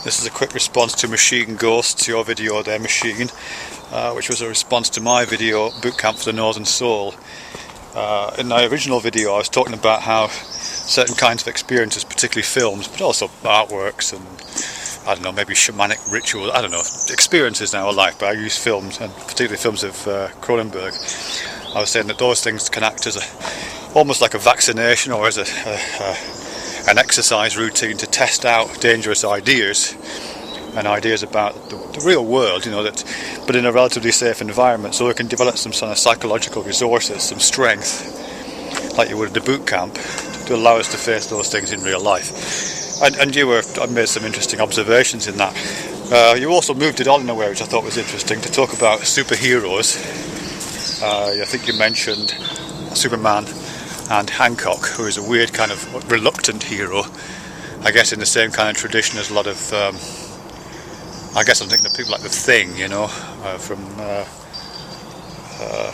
This is a quick response to Machine Ghosts, your video there, Machine, which was a response to my video, Bootcamp for the Northern Soul. In my original video I was talking about how certain kinds of experiences, particularly films, but also artworks and, I don't know, maybe shamanic rituals, I don't know, experiences in our life, but I use films, and particularly films of Cronenberg. I was saying that those things can act as almost like a vaccination or as an exercise routine to test out dangerous ideas and ideas about the real world, but in a relatively safe environment, so we can develop some sort of psychological resources, some strength, like you would at the boot camp, to allow us to face those things in real life. And I made some interesting observations in that. You also moved it on in a way which I thought was interesting, to talk about superheroes. I think you mentioned Superman and Hancock, who is a weird kind of reluctant hero, I guess in the same kind of tradition as a lot of, I guess I'm thinking of people like The Thing, from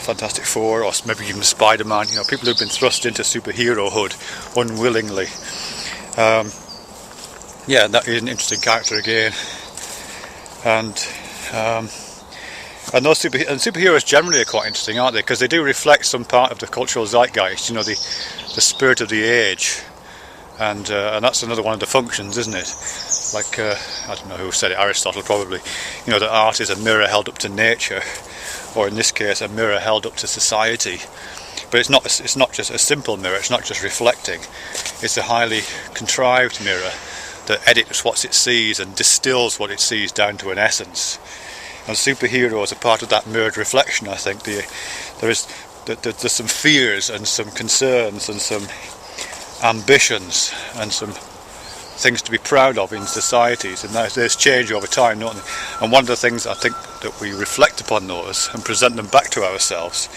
Fantastic Four, or maybe even Spider-Man, people who've been thrust into superherohood unwillingly. Yeah, that is an interesting character again. And those superheroes generally are quite interesting, aren't they? Because they do reflect some part of the cultural zeitgeist, the spirit of the age, and that's another one of the functions, isn't it? Like I don't know who said it, Aristotle probably. That art is a mirror held up to nature, or in this case, a mirror held up to society. But it's not just a simple mirror. It's not just reflecting. It's a highly contrived mirror that edits what it sees and distills what it sees down to an essence. And superheroes are part of that mirrored reflection, I think. There's some fears and some concerns and some ambitions and some things to be proud of in societies, and there's change over time, don't they? And one of the things I think that we reflect upon those and present them back to ourselves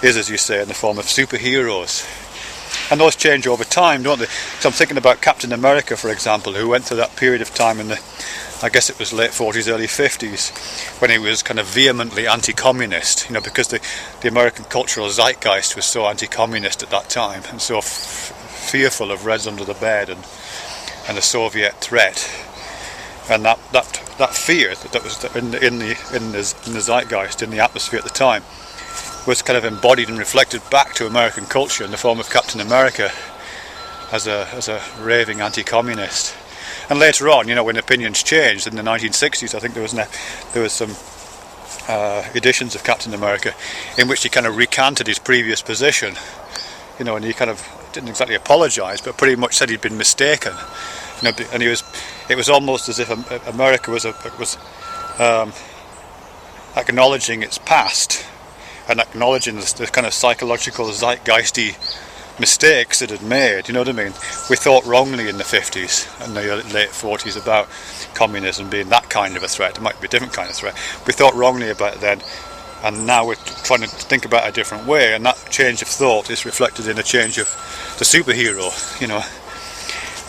is, as you say, in the form of superheroes. And those change over time, don't they? So I'm thinking about Captain America, for example, who went through that period of time in I guess it was late 40s, early 50s, when he was kind of vehemently anti-communist, because the American cultural zeitgeist was so anti-communist at that time, and so fearful of Reds under the bed and the Soviet threat. And that fear that was in the zeitgeist, in the atmosphere at the time, was kind of embodied and reflected back to American culture in the form of Captain America as a raving anti-communist. And later on, when opinions changed in the 1960s, I think there was some editions of Captain America in which he kind of recanted his previous position, and he kind of didn't exactly apologise, but pretty much said he'd been mistaken. And it was almost as if America was acknowledging its past and acknowledging the kind of psychological zeitgeisty mistakes it had made. You know what I mean? We thought wrongly in the 50s and the late 40s about communism being that kind of a threat. It might be a different kind of threat. We thought wrongly about it then, and now we're trying to think about it a different way, and that change of thought is reflected in a change of the superhero,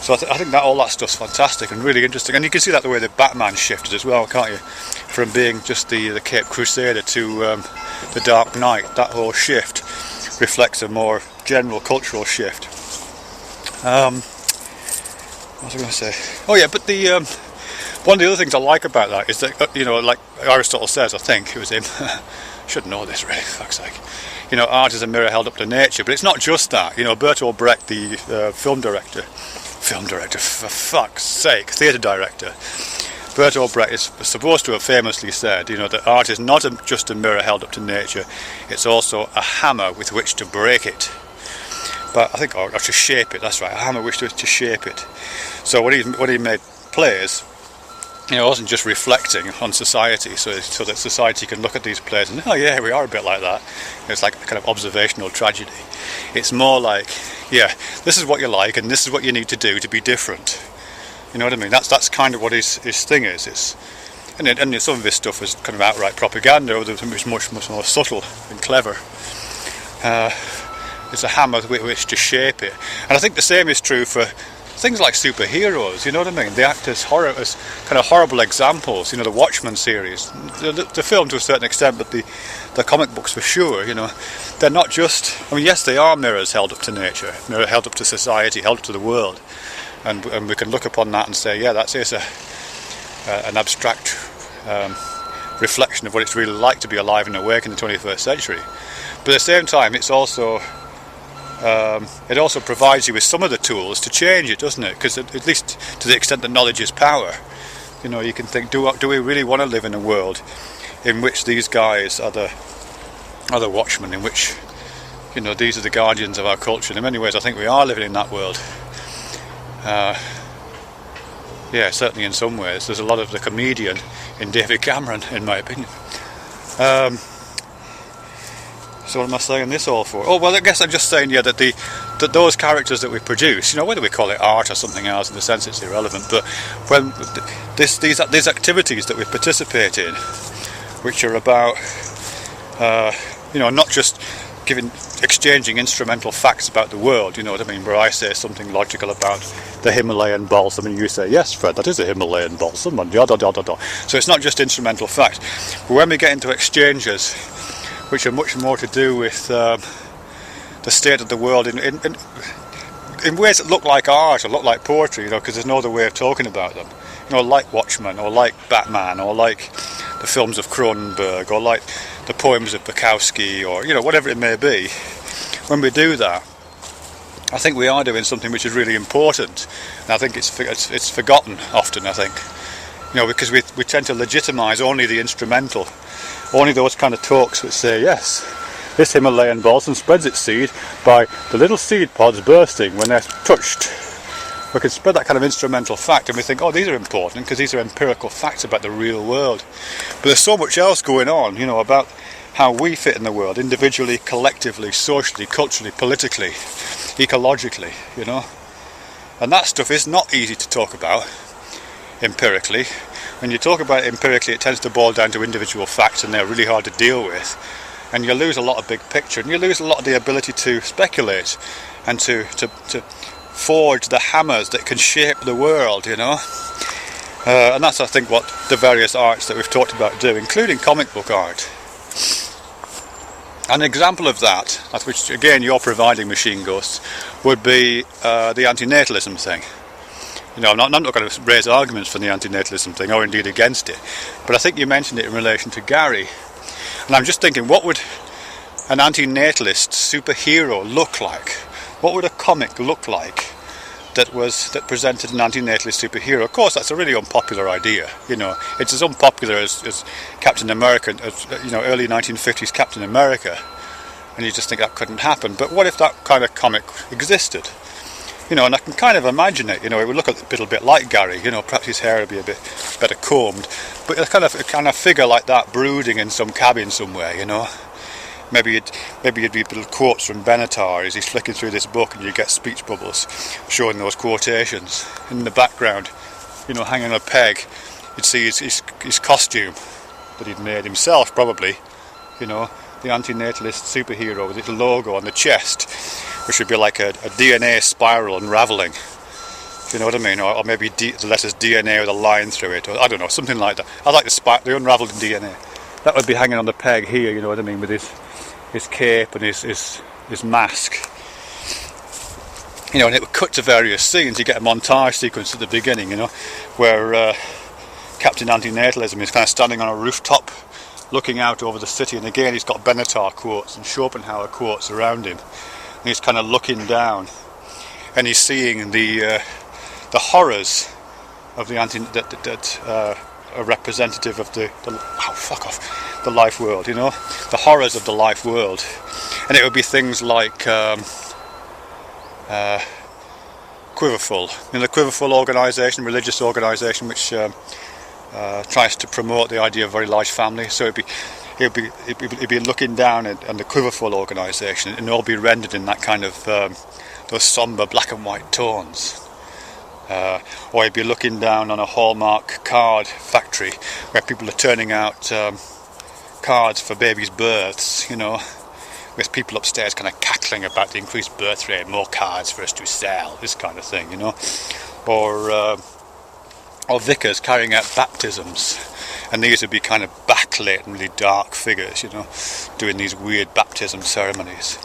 So I think that all that stuff's fantastic and really interesting, and you can see that the way the Batman shifted as well, can't you? From being just the Caped Crusader to the Dark Knight. That whole shift reflects a more general cultural shift. What was I going to say? Oh yeah, but one of the other things I like about that is that, like Aristotle says, I think it was him, should know this really, for fuck's sake. Art is a mirror held up to nature, but it's not just that. Bertolt Brecht, the film director, for fuck's sake, theatre director, Bertolt Brecht is supposed to have famously said, that art is not just a mirror held up to nature, it's also a hammer with which to break it. But I think, or to shape it, that's right, a hammer with which to shape it. So when he made plays, it wasn't just reflecting on society, so that society can look at these plays and, oh yeah, we are a bit like that. It's like a kind of observational tragedy. It's more like, yeah, this is what you like and this is what you need to do to be different. You know what I mean? That's kind of what his thing is. And some of his stuff was kind of outright propaganda, others was much more subtle and clever. It's a hammer with which to shape it. And I think the same is true for things like superheroes, you know what I mean? They act as kind of horrible examples, the Watchmen series. The film to a certain extent, but the comic books for sure, They're not just, yes, they are mirrors held up to nature, held up to society, held up to the world. And we can look upon that and say, yeah, that's an abstract reflection of what it's really like to be alive and awake in the 21st century. But at the same time, it also provides you with some of the tools to change it, doesn't it? Because at least to the extent that knowledge is power, you can think, do we really want to live in a world in which these guys are the watchmen, in which these are the guardians of our culture? And in many ways I think we are living in that world. Yeah, certainly in some ways. There's a lot of the comedian in David Cameron, in my opinion. So what am I saying this all for? Oh, well, I guess I'm just saying, yeah, that those characters that we produce, whether we call it art or something else, in the sense it's irrelevant, but when these activities that we participate in, which are about, not just exchanging instrumental facts about the world, where I say something logical about the Himalayan balsam and you say, yes, Fred, that is a Himalayan balsam, and da da da da da. So it's not just instrumental facts. But when we get into exchanges which are much more to do with the state of the world in ways that look like art or look like poetry, because there's no other way of talking about them, like Watchmen, or like Batman, or like the films of Cronenberg, or like the poems of Bukowski, or whatever it may be. When we do that, I think we are doing something which is really important, and I think it's forgotten often, I think, because we tend to legitimise only the instrumental, only those kind of talks which say, yes, this Himalayan balsam spreads its seed by the little seed pods bursting when they're touched. We can spread that kind of instrumental fact, and we think, oh, these are important because these are empirical facts about the real world. But there's so much else going on, about how we fit in the world, individually, collectively, socially, culturally, politically, ecologically, And that stuff is not easy to talk about empirically. When you talk about it empirically, it tends to boil down to individual facts, and they're really hard to deal with. And you lose a lot of big picture, and you lose a lot of the ability to speculate and to forge the hammers that can shape the world, And that's, I think, what the various arts that we've talked about do, including comic book art. An example of that, which again you're providing, Machine Ghosts, would be the antinatalism thing. I'm not going to raise arguments for the antinatalism thing, or indeed against it, but I think you mentioned it in relation to Gary. And I'm just thinking, what would an antinatalist superhero look like? What would a comic look like that presented an antinatalist superhero? Of course, that's a really unpopular idea. It's as unpopular as Captain America, early 1950s Captain America, and you just think that couldn't happen. But what if that kind of comic existed? And I can kind of imagine it. It would look a little bit like Gary. Perhaps his hair would be a bit better combed, but a kind of figure like that, brooding in some cabin somewhere. Maybe you'd be little quotes from Benatar as he's flicking through this book, and you get speech bubbles showing those quotations. In the background, hanging on a peg, you'd see his costume that he'd made himself, probably. The antinatalist superhero with his logo on the chest, which would be like a DNA spiral unravelling. You know what I mean? Or maybe the letters DNA with a line through it, or I don't know, something like that. I like the unravelled DNA. That would be hanging on the peg here, you know what I mean, with his cape and his mask. And it would cut to various scenes. You get a montage sequence at the beginning, where Captain Antinatalism is kind of standing on a rooftop looking out over the city, and again he's got Benatar quotes and Schopenhauer quotes around him, and he's kind of looking down, and he's seeing the horrors of the a representative of the life world, the horrors of the life world. And it would be things like Quiverful, the Quiverful organisation, religious organisation, which tries to promote the idea of a very large family. So it'd be looking down at the Quiverful organisation, and all be rendered in that kind of those sombre black and white tones. Or you'd be looking down on a Hallmark card factory where people are turning out cards for babies' births, with people upstairs kind of cackling about the increased birth rate, more cards for us to sell, this kind of thing, or vicars carrying out baptisms, and these would be kind of backlit and really dark figures, doing these weird baptism ceremonies.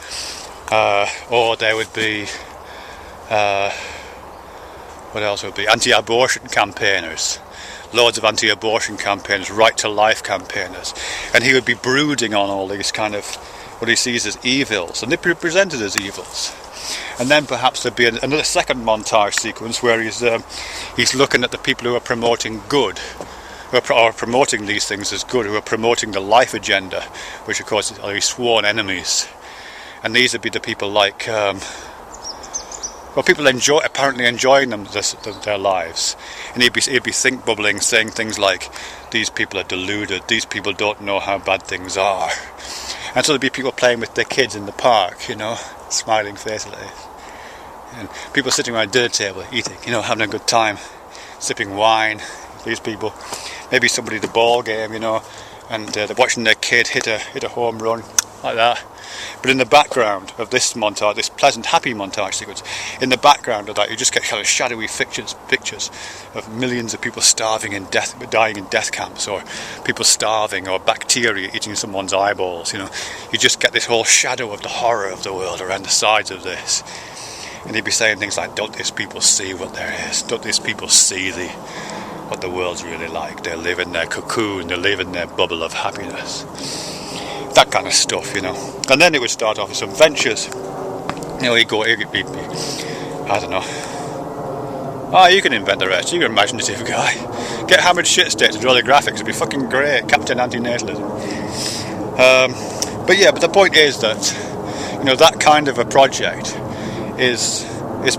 Or there would be what else would be anti-abortion campaigners loads of anti-abortion campaigners, right-to-life campaigners, and he would be brooding on all these kind of what he sees as evils, and they'd be presented as evils. And then perhaps there'd be another second montage sequence where he's looking at the people who are promoting good, who are promoting these things as good, who are promoting the life agenda, which of course are his sworn enemies. And these would be the people like, people apparently enjoying their lives. And he'd be think bubbling, saying things like, these people are deluded, these people don't know how bad things are. And so there'd be people playing with their kids in the park, you know, smiling faces, and people sitting around a dinner table eating, you know, having a good time, sipping wine. These people, maybe somebody at the ball game, you know, and they're watching their kid hit a home run like that. But in the background of this montage, this pleasant, happy montage sequence, in the background of that, you just get kind of shadowy pictures of millions of people dying in death camps, or people starving, or bacteria eating someone's eyeballs. You know, you just get this whole shadow of the horror of the world around the sides of this. And he'd be saying things like, "Don't these people see what there is? Don't these people see what the world's really like? They live in their cocoon, they live in their bubble of happiness." That kind of stuff, you know. And then it would start off with some ventures. You know, he'd be, I don't know. You can invent the rest. You're an imaginative guy. Get Hammered Shitstate to draw the graphics. It'd be fucking great. Captain Antinatalism. But the point is that, you know, that kind of a project is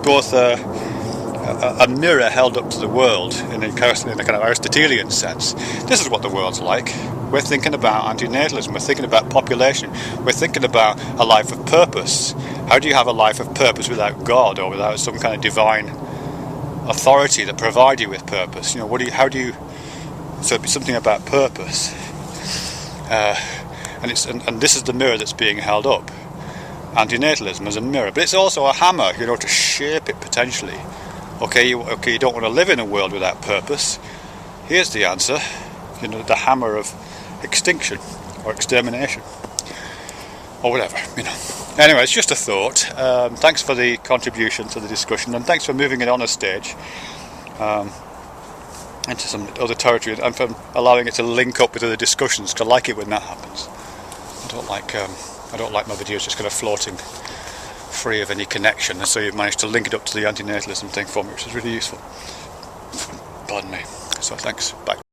both a mirror held up to the world in a kind of Aristotelian sense. This is what the world's like. We're thinking about antinatalism, we're thinking about population, we're thinking about a life of purpose. How do you have a life of purpose without God, or without some kind of divine authority that provides you with purpose? You know, so it'd be something about purpose. And this is the mirror that's being held up. Antinatalism as a mirror, but it's also a hammer, you know, to shape it potentially. Okay, you don't want to live in a world without purpose. Here's the answer, you know, the hammer of extinction or extermination or whatever, you know. Anyway, it's just a thought. Thanks for the contribution to the discussion, and thanks for moving it on a stage into some other territory, and for allowing it to link up with other discussions, because I like it when that happens. I don't like my videos just kind of floating free of any connection, and so you've managed to link it up to the antinatalism thing for me, which is really useful. Pardon me. So thanks. Bye.